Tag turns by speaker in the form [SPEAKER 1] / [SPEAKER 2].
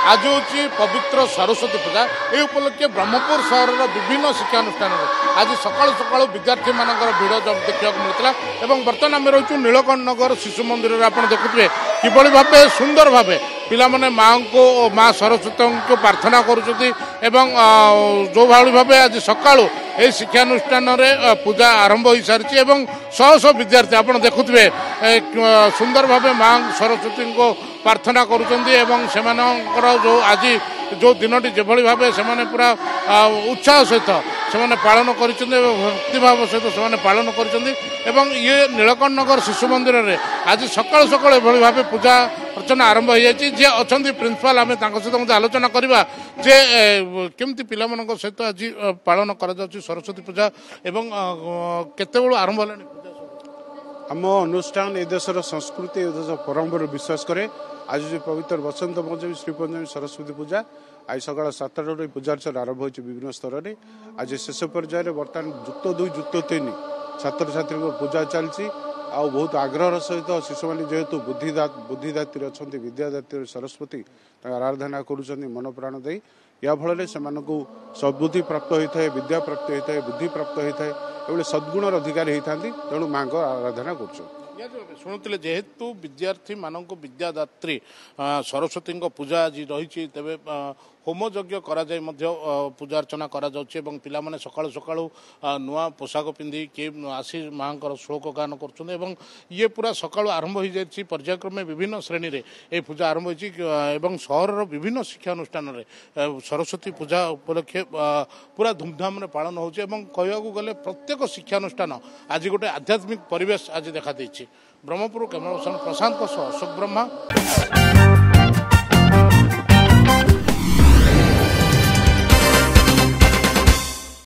[SPEAKER 1] आज हूँ पवित्र सरस्वती पूजा ये उपलक्षे ब्रह्मपुर सहर विभिन्न शिक्षानुष्ठान आज सकाल सकाल विद्यार्थी मान भिड़ देखा मिलता और बर्तमान आम रोचु नीलकंठ नगर शिशु मंदिर में आप देखुए किभली भाव सुंदर भाव पिलाने माँ को माँ सरस्वती को प्रार्थना करुँच जो भाई भाव आज सका ये शिक्षानुष्ठान पूजा आरंभ हो सारी शह शह विद्यार्थी आप देखुए सुंदर भाव माँ सरस्वती को प्रार्थना कर जो आज जो दिन जो भाव से पूरा उत्साह सहित से पालन कर भक्तिभाव सहित से पालन कर ये नीलकंठ नगर शिशु मंदिर में आज सकाल सकाल एभली भाव पूजा अर्चना आरंभ हो जाए जी अच्छा प्रिंसिपाल आम सहित आलोचना करवा जे केमती पिला सहित आज पालन कर सरस्वती पूजा एवं केते बेलू आरंभ है
[SPEAKER 2] आम अनुष्ठान ए देशर संस्कृति ए देश परंपरा विश्वास करे आज जो पवित्र बसंत पंचमी श्री पंचमी सरस्वती पूजा आज सकाल 7टा पूजा अर्चना आरंभ हो विभिन्न स्तर में आज शेष पर्यायर बर्तमान युक्त 2 युक्त 3 छात्र छात्री पूजा चलती आ बहुत आग्रह सहित शिशु मैंने जेहेतु बुद्धिदात्री अच्छा विद्यादात्री सरस्वती आराधना कर मन प्राण दे या फल से सद्बुद्धि प्राप्त होता है विद्या प्राप्त होता है बुद्धि प्राप्त होता है ये सद्गुणर अधिकारी होता तेणु माँ को आराधना कर
[SPEAKER 1] शुणुते जेहेतु विद्यार्थी मान विद्यादात्री सरस्वती पूजा आज रही तेरे होम यज्ञ पूजा अर्चना कर सकाळु सकाळु नुआ पोशाक पिंधि किए आसी माँ श्लोक गान कर ये पूरा सकाळु आरंभ हो जाए पर्यायक्रमे विभिन्न श्रेणी रे ये पूजा आरंभ हो सहर विभिन्न शिक्षानुष्ठान सरस्वती पूजा उपलक्षे पूरा धूमधाम पालन हो गले प्रत्येक शिक्षानुष्ठान आज गोटे आध्यात्मिक परिवेश आज देखा ब्रह्मपुर कैमरा पर्सन प्रशांत अशोक ब्रह्मा।